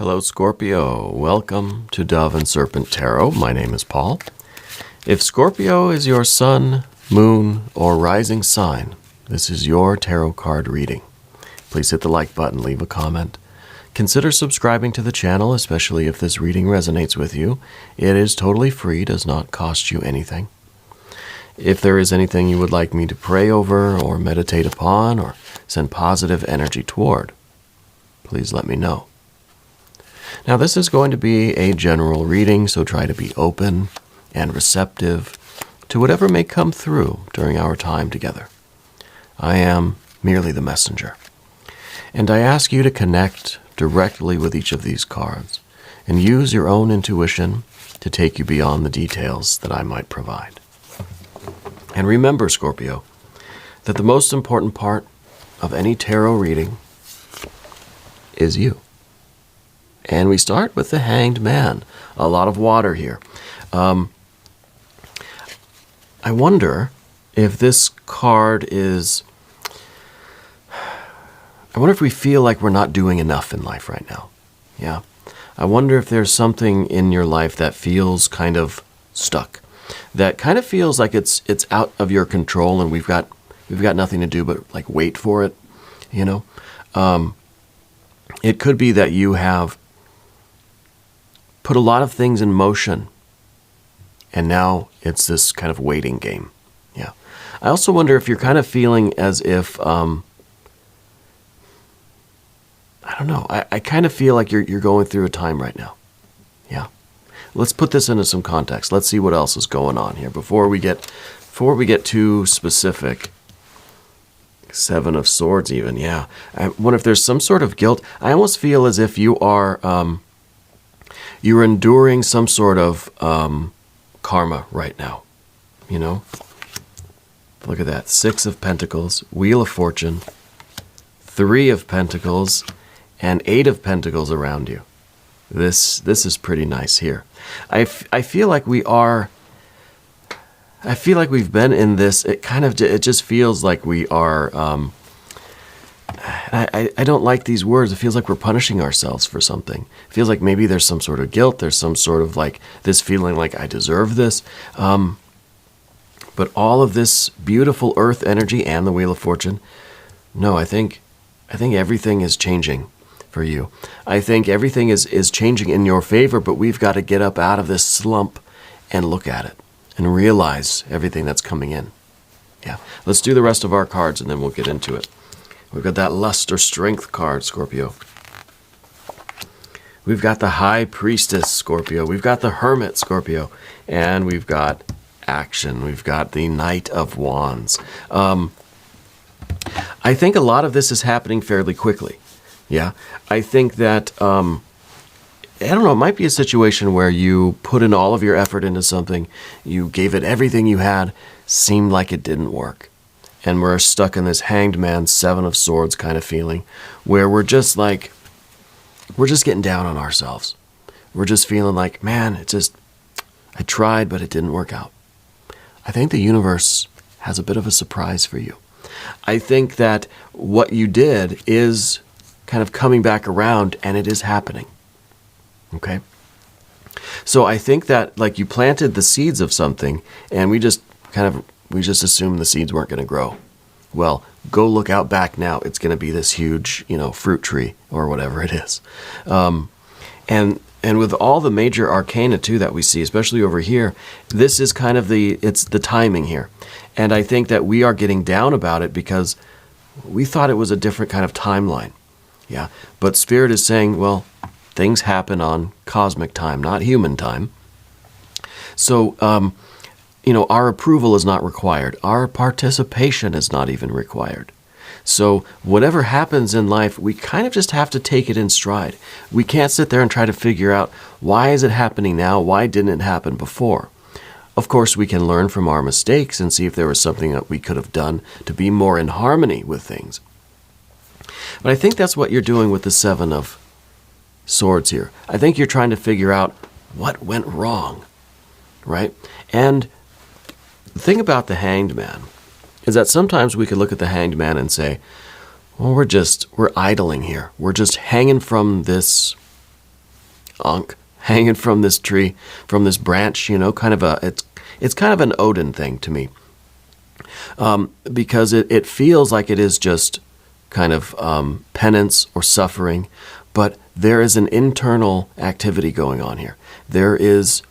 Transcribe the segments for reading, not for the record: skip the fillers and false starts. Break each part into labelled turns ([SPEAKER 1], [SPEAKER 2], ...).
[SPEAKER 1] Hello, Scorpio. Welcome to Dove and Serpent Tarot. My name is Paul. If Scorpio is your sun, moon, or rising sign, this is your tarot card reading. Please hit the like button, leave a comment. Consider subscribing to the channel, especially if this reading resonates with you. It is totally free, does not cost you anything. If there is anything you would like me to pray over or meditate upon or send positive energy toward, please let me know. Now, this is going to be a general reading, so try to be open and receptive to whatever may come through during our time together. I am merely the messenger, and I ask you to connect directly with each of these cards and use your own intuition to take you beyond the details that I might provide. And remember, Scorpio, that the most important part of any tarot reading is you. And we start with the Hanged Man. A lot of water here. I wonder if this card is... I wonder if we feel like we're not doing enough in life right now. Yeah. I wonder if there's something in your life that feels kind of stuck. That kind of feels like it's out of your control and we've got nothing to do but like wait for it, you know? It could be that you have put a lot of things in motion, and now it's this kind of waiting game. Yeah. I also wonder if you're kind of feeling as if, I don't know, I kind of feel like you're going through a time right now. Yeah. Let's put this into some context. Let's see what else is going on here before we get too specific. Seven of Swords even, yeah. I wonder if there's some sort of guilt. I almost feel as if you are... you're enduring some sort of karma right now, you know? Look at that. 6 of Pentacles, Wheel of Fortune, 3 of Pentacles, and 8 of Pentacles around you. This is pretty nice here. I feel like we are... I feel like we've been in this... It just feels like we are... I don't like these words. It feels like we're punishing ourselves for something. It feels like maybe there's some sort of guilt. There's some sort of like this feeling like I deserve this. But all of this beautiful earth energy and the Wheel of Fortune, no, I think everything is changing for you. I think everything is changing in your favor, but we've got to get up out of this slump and look at it and realize everything that's coming in. Yeah. Let's do the rest of our cards and then we'll get into it. We've got that Lust or Strength card, Scorpio. We've got the High Priestess, Scorpio. We've got the Hermit, Scorpio. And we've got Action. We've got the Knight of Wands. I think a lot of this is happening fairly quickly. Yeah. I think that, I don't know, it might be a situation where you put in all of your effort into something, you gave it everything you had, seemed like it didn't work. And we're stuck in this Hanged Man, 7 of Swords kind of feeling, where we're just getting down on ourselves. We're just feeling like, man, I tried, but it didn't work out. I think the universe has a bit of a surprise for you. I think that what you did is kind of coming back around, and it is happening. Okay? So I think that like you planted the seeds of something, and we just assumed the seeds weren't going to grow. Well, go look out back now. It's going to be this huge, fruit tree or whatever it is. And with all the major arcana too that we see, especially over here, this is kind of it's the timing here. And I think that we are getting down about it because we thought it was a different kind of timeline. Yeah. But Spirit is saying, well, things happen on cosmic time, not human time. So, our approval is not required. Our participation is not even required. So whatever happens in life, we kind of just have to take it in stride. We can't sit there and try to figure out, why is it happening now? Why didn't it happen before? Of course, we can learn from our mistakes and see if there was something that we could have done to be more in harmony with things. But I think that's what you're doing with the 7 of Swords here. I think you're trying to figure out what went wrong, right? And the thing about the Hanged Man is that sometimes we could look at the Hanged Man and say, well, we're idling here. We're just hanging from this ankh, hanging from this tree, from this branch, it's kind of an Odin thing to me. Because it feels like it is just kind of penance or suffering, but there is an internal activity going on here. There is,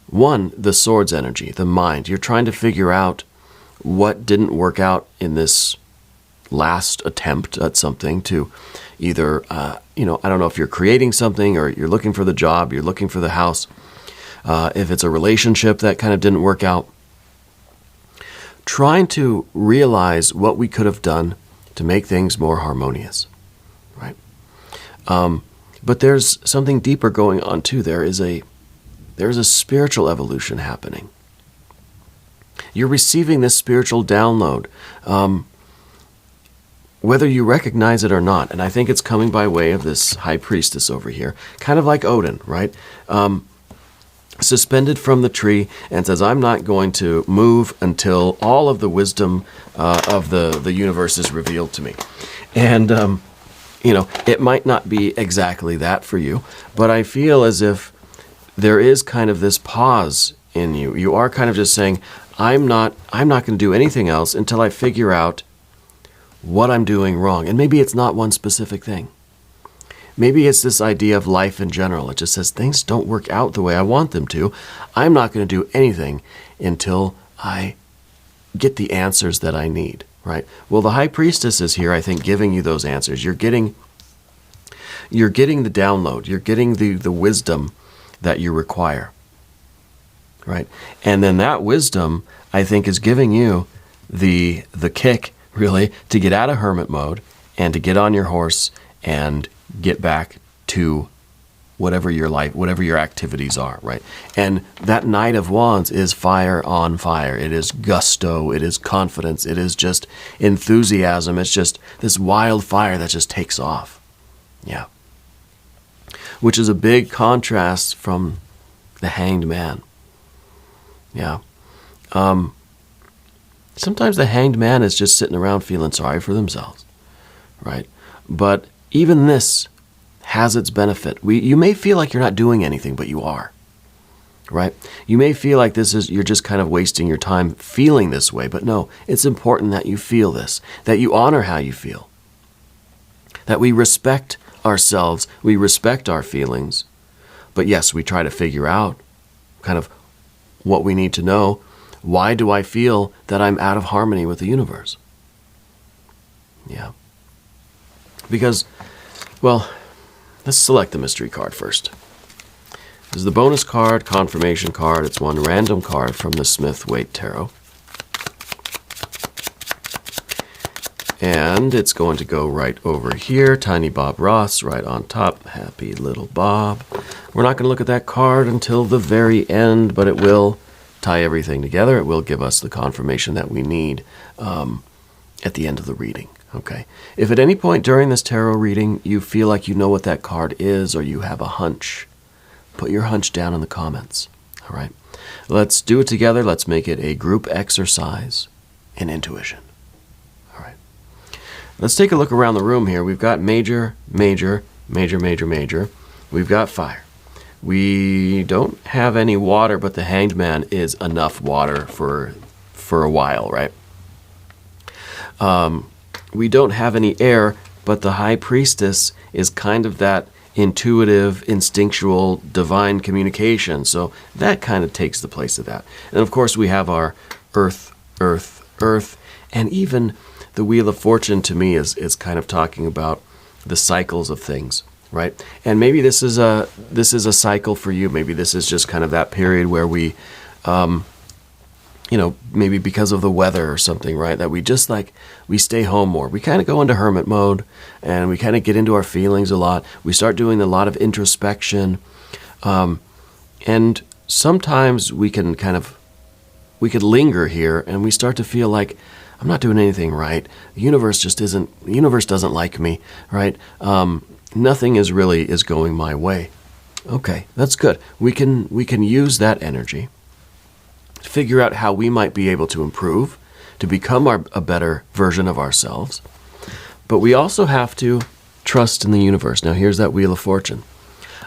[SPEAKER 1] one, the sword's energy, the mind. You're trying to figure out what didn't work out in this last attempt at something to either, I don't know if you're creating something or you're looking for the job, you're looking for the house, if it's a relationship that kind of didn't work out. Trying to realize what we could have done to make things more harmonious, right? But there's something deeper going on too. There's a spiritual evolution happening. You're receiving this spiritual download, whether you recognize it or not. And I think it's coming by way of this high priestess over here, kind of like Odin, right? Suspended from the tree and says, I'm not going to move until all of the wisdom of the universe is revealed to me. And, it might not be exactly that for you, but I feel as if there is kind of this pause in you. You are kind of just saying, I'm not going to do anything else until I figure out what I'm doing wrong. And maybe it's not one specific thing. Maybe it's this idea of life in general. It just says things don't work out the way I want them to. I'm not going to do anything until I get the answers that I need, right? Well, the high priestess is here, I think, giving you those answers. You're getting the download. You're getting the wisdom that you require, right? And then that wisdom, I think, is giving you the kick, really, to get out of hermit mode and to get on your horse and get back to whatever your life, whatever your activities are, right? And that Knight of Wands is fire on fire. It is gusto. It is confidence. It is just enthusiasm. It's just this wild fire that just takes off. Yeah. Which is a big contrast from the Hanged Man. Yeah. Sometimes the Hanged Man is just sitting around feeling sorry for themselves, right? But even this has its benefit. You may feel like you're not doing anything, but you are, right? You may feel like you're just kind of wasting your time feeling this way, but no, it's important that you feel this, that you honor how you feel, that we respect ourselves, we respect our feelings, but yes, we try to figure out kind of what we need to know. Why do I feel that I'm out of harmony with the universe? Yeah. Because, well, let's select the mystery card first. This is the bonus card, confirmation card. It's one random card from the Smith-Waite Tarot. And it's going to go right over here. Tiny Bob Ross right on top. Happy little Bob. We're not going to look at that card until the very end, but it will tie everything together. It will give us the confirmation that we need at the end of the reading. Okay. If at any point during this tarot reading you feel like you know what that card is or you have a hunch, put your hunch down in the comments. All right. Let's do it together. Let's make it a group exercise in intuition. All right. Let's take a look around the room here. We've got major, major, major, major, major. We've got fire. We don't have any water, but the Hanged Man is enough water for a while, right? We don't have any air, but the High Priestess is kind of that intuitive, instinctual, divine communication. So that kind of takes the place of that. And of course, we have our earth, earth, earth. And even the Wheel of Fortune to me is kind of talking about the cycles of things, right? And maybe this is a cycle for you. Maybe this is just kind of that period where we, maybe because of the weather or something, right? That we stay home more. We kind of go into hermit mode and we kind of get into our feelings a lot. We start doing a lot of introspection. And sometimes we could linger here and we start to feel like, I'm not doing anything right. The universe doesn't like me, right? Nothing is going my way. Okay, that's good. We can use that energy to figure out how we might be able to improve, to become a better version of ourselves. But we also have to trust in the universe. Now, here's that Wheel of Fortune.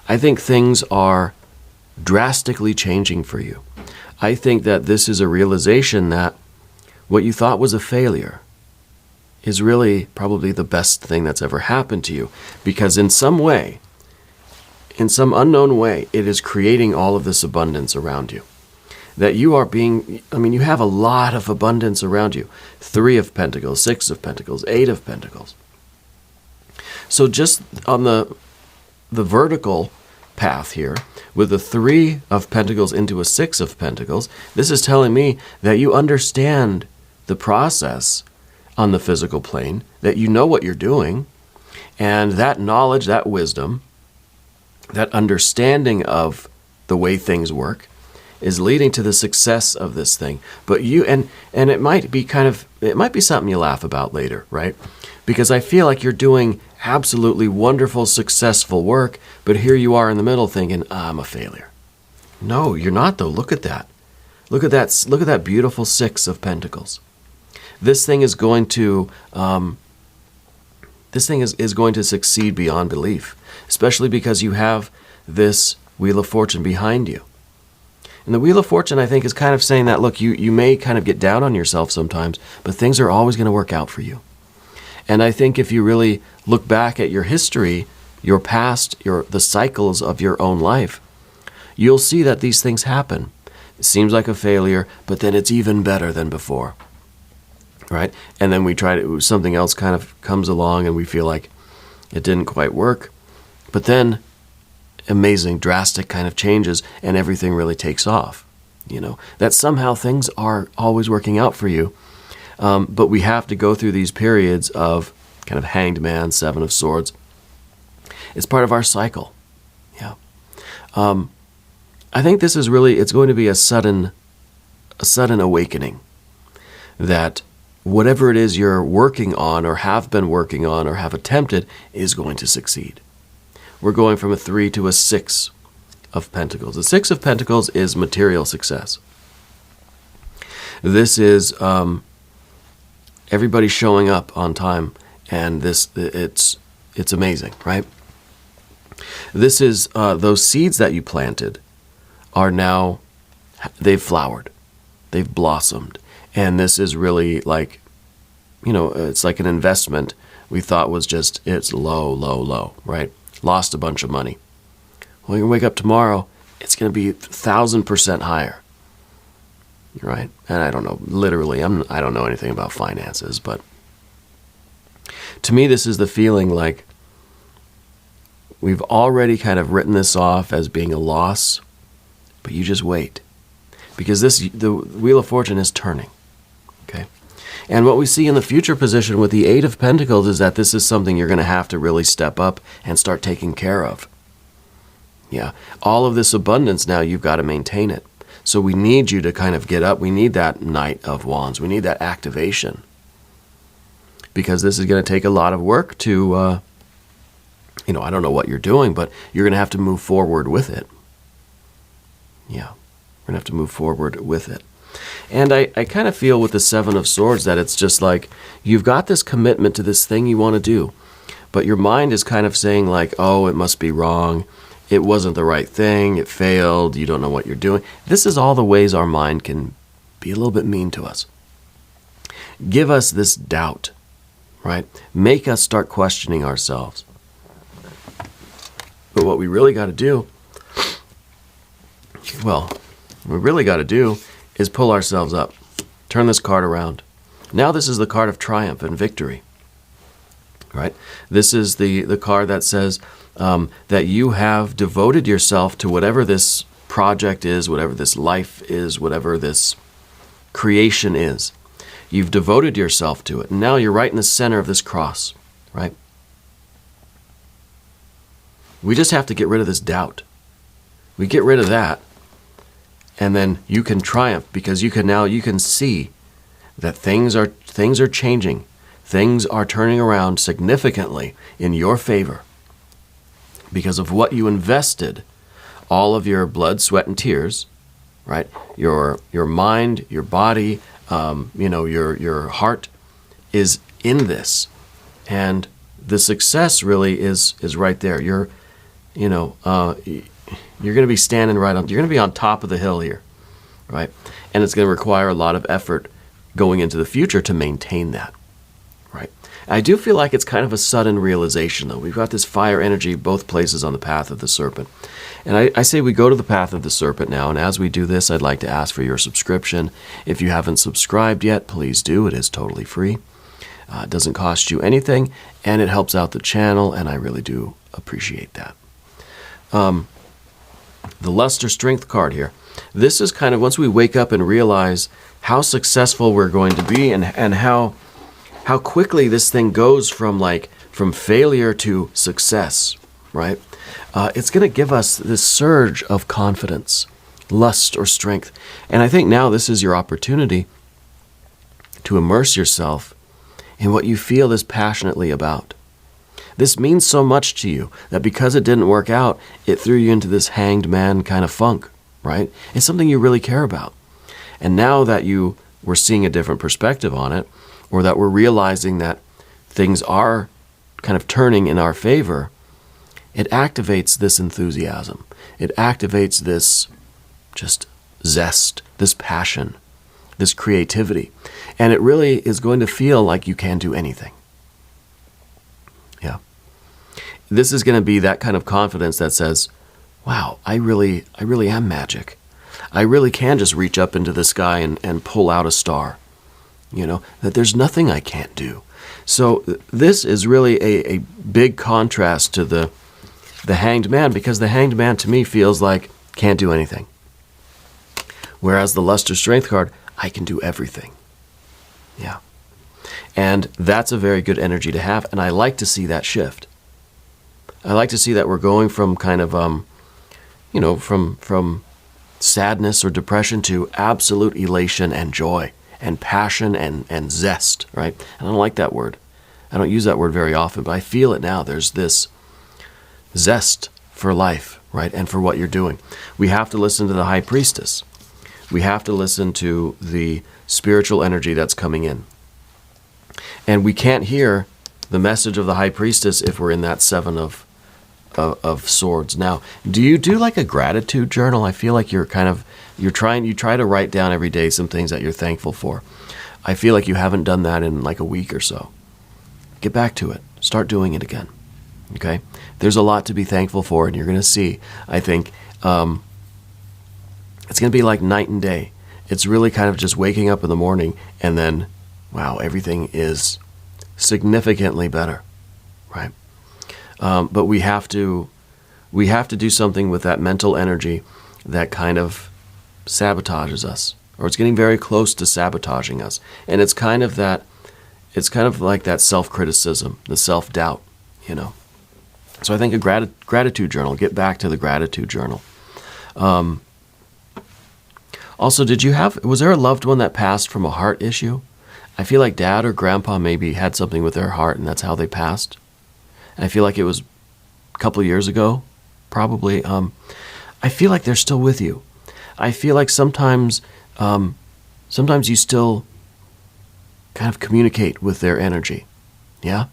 [SPEAKER 1] I think things are drastically changing for you. I think that this is a realization that what you thought was a failure is really probably the best thing that's ever happened to you, because in some way, in some unknown way, it is creating all of this abundance around you. That you are being, you have a lot of abundance around you. 3 of Pentacles, 6 of Pentacles, 8 of Pentacles. So just on the vertical path here, with the 3 of Pentacles into a 6 of Pentacles, this is telling me that you understand the process on the physical plane, that you know what you're doing, and that knowledge, that wisdom, that understanding of the way things work is leading to the success of this thing. But you, and it might be it might be something you laugh about later, right? Because I feel like you're doing absolutely wonderful, successful work, but here you are in the middle thinking, I'm a failure. No, you're not though. Look at that. Look at that beautiful 6 of Pentacles. This thing is going to, is going to succeed beyond belief, especially because you have this Wheel of Fortune behind you. And the Wheel of Fortune, I think, is kind of saying that, look, you may kind of get down on yourself sometimes, but things are always going to work out for you. And I think if you really look back at your history, your past, the cycles of your own life, you'll see that these things happen. It seems like a failure, but then it's even better than before. Right? And then something else kind of comes along and we feel like it didn't quite work. But then amazing, drastic kind of changes and everything really takes off. That somehow things are always working out for you. But we have to go through these periods of kind of Hanged Man, 7 of Swords. It's part of our cycle. Yeah. I think this is it's going to be a sudden awakening that whatever it is you're working on or have been working on or have attempted is going to succeed. We're going from a 3 to a 6 of Pentacles. The 6 of Pentacles is material success. This is everybody showing up on time, and it's amazing, right? This is those seeds that you planted are now, they've flowered, they've blossomed. And this is really like, it's like an investment we thought was it's low, right? Lost a bunch of money. Well, you wake up tomorrow, it's going to be 1,000% higher, right? And I don't know, literally, I don't know anything about finances, but to me, this is the feeling like we've already kind of written this off as being a loss, but you just wait. Because the Wheel of Fortune is turning. Okay. And what we see in the future position with the 8 of Pentacles is that this is something you're going to have to really step up and start taking care of. Yeah. All of this abundance now, you've got to maintain it. So we need you to kind of get up. We need that Knight of Wands. We need that activation. Because this is going to take a lot of work to, I don't know what you're doing, but you're going to have to move forward with it. Yeah. We're going to have to move forward with it. And I kind of feel with the 7 of Swords that it's just like you've got this commitment to this thing you want to do, but your mind is kind of saying like, oh, it must be wrong. It wasn't the right thing. It failed. You don't know what you're doing. This is all the ways our mind can be a little bit mean to us. Give us this doubt, right? Make us start questioning ourselves. But what we really got to do, is pull ourselves up. Turn this card around. Now this is the card of triumph and victory. Right? This is the card that says that you have devoted yourself to whatever this project is, whatever this life is, whatever this creation is. You've devoted yourself to it. And now you're right in the center of this cross. Right? We just have to get rid of this doubt. We get rid of that. And then you can triumph because you can see that things are changing. Things are turning around significantly in your favor because of what you invested, all of your blood, sweat, and tears, right? Your mind, your body, your heart is in this, and the success really is right there. you know, you're going to be standing you're going to be on top of the hill here, right? And it's going to require a lot of effort going into the future to maintain that, right? I do feel like it's kind of a sudden realization, though. We've got this fire energy both places on the path of the serpent. And I say we go to the path of the serpent now, and as we do this, I'd like to ask for your subscription. If you haven't subscribed yet, please do. It is totally free. It doesn't cost you anything, and it helps out the channel, and I really do appreciate that. The Luster Strength card here. This is kind of, once we wake up and realize how successful we're going to be and how quickly this thing goes from failure to success, right? It's going to give us this surge of confidence, lust or strength. And I think now this is your opportunity to immerse yourself in what you feel this passionately about. This means so much to you that because it didn't work out, it threw you into this hanged man kind of funk, right? It's something you really care about. And now that we're seeing a different perspective on it, or that we're realizing that things are kind of turning in our favor, it activates this enthusiasm. It activates this just zest, this passion, this creativity. And it really is going to feel like you can do anything. Yeah. This is going to be that kind of confidence that says, wow, I really am magic. I really can just reach up into the sky and pull out a star. You know, that there's nothing I can't do. So this is really a big contrast to the hanged man, because the hanged man to me feels like can't do anything. Whereas the Luster Strength card, I can do everything. Yeah. And that's a very good energy to have, and I like to see that shift. I like to see that we're going from kind of, from sadness or depression to absolute elation and joy and passion and zest, right? And I don't like that word. I don't use that word very often, but I feel it now. There's this zest for life, right? And for what you're doing. We have to listen to the High Priestess. We have to listen to the spiritual energy that's coming in. And we can't hear the message of the High Priestess if we're in that Seven of Swords. Now, do you do like a gratitude journal? I feel like you try to write down every day some things that you're thankful for. I feel like you haven't done that in like a week or so. Get back to it. Start doing it again. Okay? There's a lot to be thankful for, and you're going to see, I think, it's going to be like night and day. It's really kind of just waking up in the morning and then, wow, everything is significantly better, right? But we have to do something with that mental energy that kind of sabotages us, or it's getting very close to sabotaging us. And it's kind of like that self-criticism, the self-doubt, you know. So I think a gratitude journal, get back to the gratitude journal. Also, was there a loved one that passed from a heart issue? I feel like dad or grandpa maybe had something with their heart, and that's how they passed. And I feel like it was a couple of years ago, probably. I feel like they're still with you. I feel like sometimes you still kind of communicate with their energy. Yeah?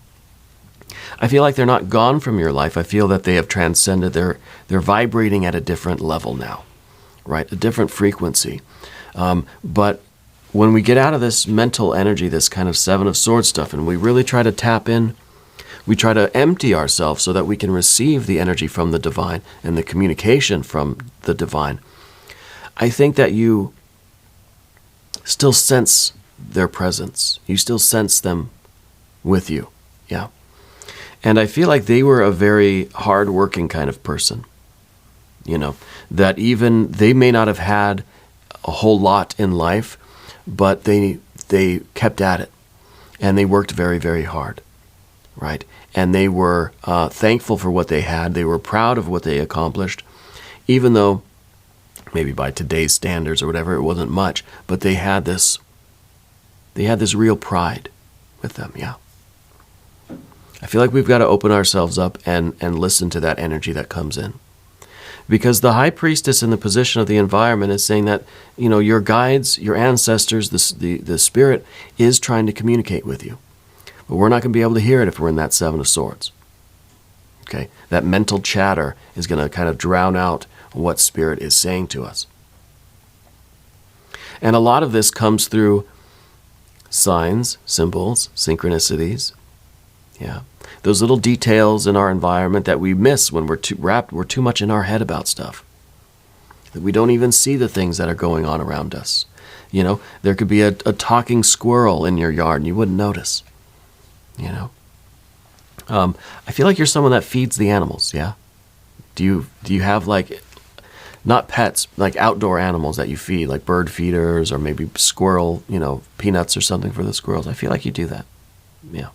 [SPEAKER 1] I feel like they're not gone from your life. I feel that they have transcended. They're vibrating at a different level now, right? A different frequency. But when we get out of this mental energy, this kind of Seven of Swords stuff, and we really try to tap in, we try to empty ourselves so that we can receive the energy from the divine and the communication from the divine. I think that you still sense their presence. You still sense them with you. Yeah. And I feel like they were a very hard-working kind of person. You know, that even they may not have had a whole lot in life, but they kept at it. And they worked very, very hard. Right? And they were thankful for what they had. They were proud of what they accomplished, even though maybe by today's standards or whatever, it wasn't much. But they had this real pride with them, yeah. I feel like we've got to open ourselves up and listen to that energy that comes in. Because the High Priestess in the position of the environment is saying that, you know, your guides, your ancestors, the spirit is trying to communicate with you. But we're not going to be able to hear it if we're in that Seven of Swords. Okay? That mental chatter is going to kind of drown out what Spirit is saying to us. And a lot of this comes through signs, symbols, synchronicities. Yeah. Those little details in our environment that we miss when we're too much in our head about stuff. That we don't even see the things that are going on around us. You know, there could be a talking squirrel in your yard and you wouldn't notice. You know. I feel like you're someone that feeds the animals, yeah? Do you have, like, not pets, like outdoor animals that you feed, like bird feeders or maybe squirrel, peanuts or something for the squirrels? I feel like you do that. Yeah.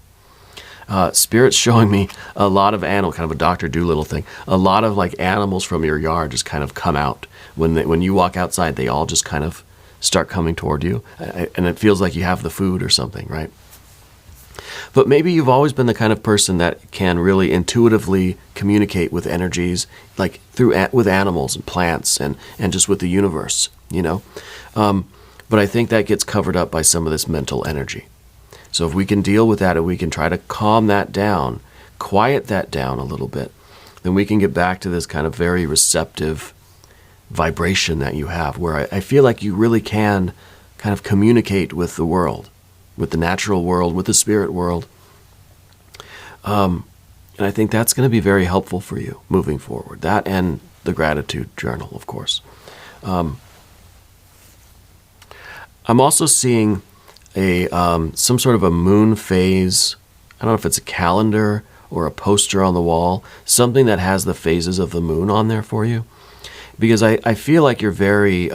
[SPEAKER 1] Spirit's showing me a lot of animal, kind of a Dr. Dolittle thing. A lot of like animals from your yard just kind of come out. When you walk outside, they all just kind of start coming toward you. And it feels like you have the food or something, right? But maybe you've always been the kind of person that can really intuitively communicate with energies, like with animals and plants and just with the universe, But I think that gets covered up by some of this mental energy. So if we can deal with that and we can try to calm that down, quiet that down a little bit, then we can get back to this kind of very receptive vibration that you have, where I feel like you really can kind of communicate with the world, with the natural world, with the spirit world. And I think that's going to be very helpful for you moving forward. That and the gratitude journal, of course. I'm also seeing some sort of a moon phase. I don't know if it's a calendar or a poster on the wall, something that has the phases of the moon on there for you. Because I feel like you're very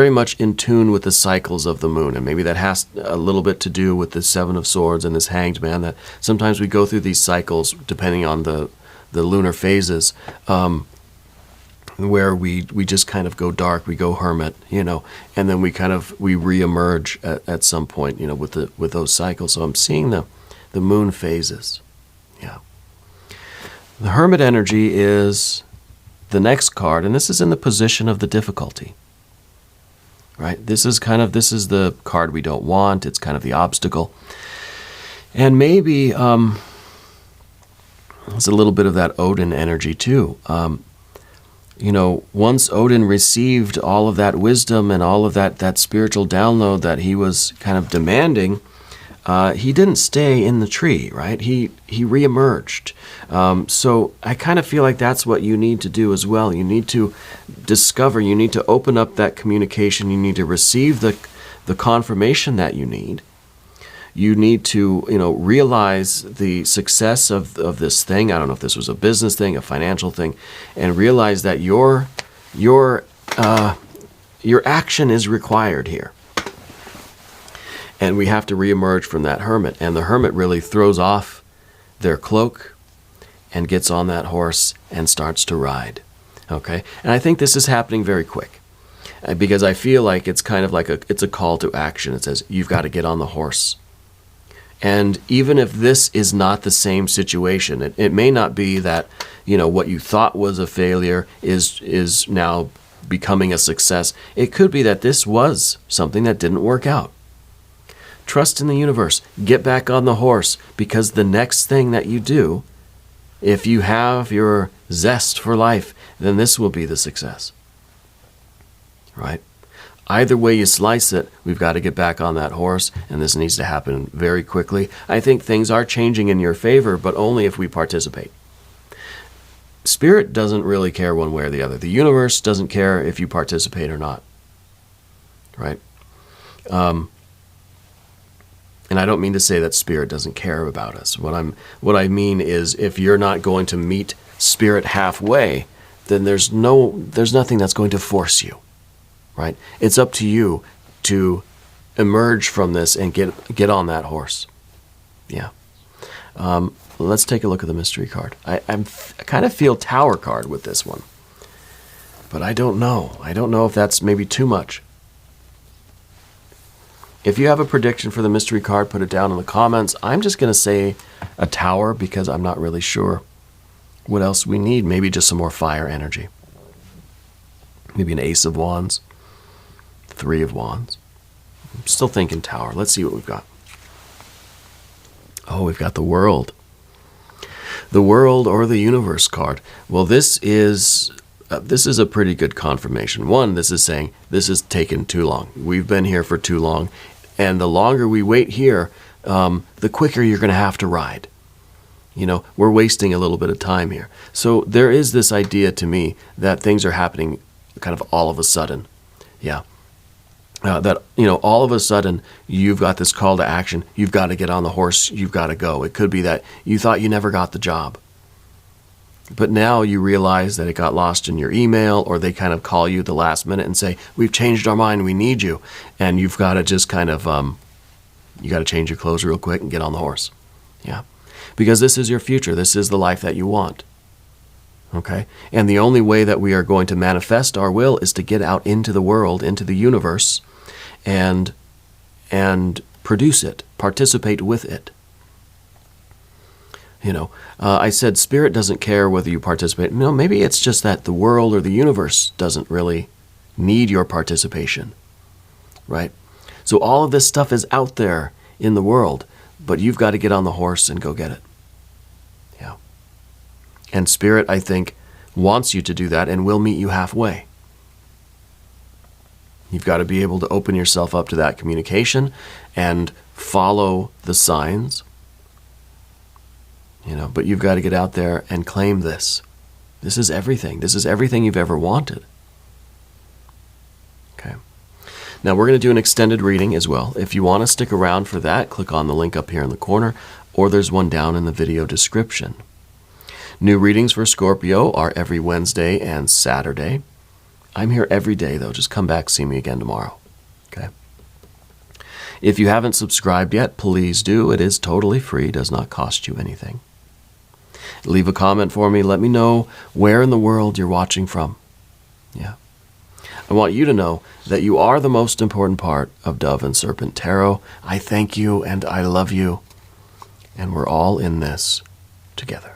[SPEAKER 1] much in tune with the cycles of the moon. And maybe that has a little bit to do with the Seven of Swords and this Hanged Man, that sometimes we go through these cycles depending on the lunar phases, where we just kind of go dark, we go hermit, and then we reemerge at some point, with those cycles. So I'm seeing the moon phases. Yeah. The hermit energy is the next card, and this is in the position of the difficulty. Right? This is the card we don't want. It's kind of the obstacle. And maybe there's a little bit of that Odin energy too. Once Odin received all of that wisdom and all of that spiritual download that he was kind of demanding, he didn't stay in the tree, right? He reemerged. So I kind of feel like that's what you need to do as well. You need to discover, you need to open up that communication, you need to receive the confirmation that you need. You need to, realize the success of this thing. I don't know if this was a business thing, a financial thing, and realize that your action is required here. And we have to reemerge from that hermit. And the hermit really throws off their cloak and gets on that horse and starts to ride. Okay? And I think this is happening very quick. Because I feel like it's kind of like it's a call to action. It says, you've got to get on the horse. And even if this is not the same situation, it may not be that, what you thought was a failure is now becoming a success. It could be that this was something that didn't work out. Trust in the universe. Get back on the horse, because the next thing that you do, if you have your zest for life, then this will be the success. Right? Either way you slice it, we've got to get back on that horse, and this needs to happen very quickly. I think things are changing in your favor, but only if we participate. Spirit doesn't really care one way or the other. The universe doesn't care if you participate or not. Right? And I don't mean to say that Spirit doesn't care about us. What I mean is, if you're not going to meet Spirit halfway, then there's nothing that's going to force you. Right? It's up to you to emerge from this and get on that horse. Yeah. Let's take a look at the mystery card. I kind of feel Tower card with this one. But I don't know. I don't know if that's maybe too much. If you have a prediction for the mystery card, put it down in the comments. I'm just going to say a Tower because I'm not really sure what else we need. Maybe just some more fire energy. Maybe an Ace of Wands. 3 of Wands. I'm still thinking Tower. Let's see what we've got. Oh, we've got the World. The World or the Universe card. Well, this is a pretty good confirmation. One, this is saying this has taken too long. We've been here for too long. And the longer we wait here, the quicker you're going to have to ride. You know, we're wasting a little bit of time here. So there is this idea to me that things are happening kind of all of a sudden. Yeah. That, you know, all of a sudden you've got this call to action. You've got to get on the horse. You've got to go. It could be that you thought you never got the job. But now you realize that it got lost in your email, or they kind of call you at the last minute and say, we've changed our mind, we need you. And you've got to just kind of, you got to change your clothes real quick and get on the horse. Yeah. Because this is your future. This is the life that you want. Okay? And the only way that we are going to manifest our will is to get out into the world, into the universe, and produce it, participate with it. You know, I said spirit doesn't care whether you participate. No, maybe it's just that the world or the universe doesn't really need your participation, right? So all of this stuff is out there in the world, but you've got to get on the horse and go get it. Yeah. And spirit, I think, wants you to do that and will meet you halfway. You've got to be able to open yourself up to that communication and follow the signs. You know, but you've got to get out there and claim this. This is everything. This is everything you've ever wanted. Okay. Now we're going to do an extended reading as well. If you want to stick around for that, click on the link up here in the corner, or there's one down in the video description. New readings for Scorpio are every Wednesday and Saturday. I'm here every day, though. Just come back, see me again tomorrow. Okay. If you haven't subscribed yet, please do. It is totally free. Does not cost you anything. Leave a comment for me. Let me know where in the world you're watching from. Yeah. I want you to know that you are the most important part of Dove and Serpent Tarot. I thank you and I love you. And we're all in this together.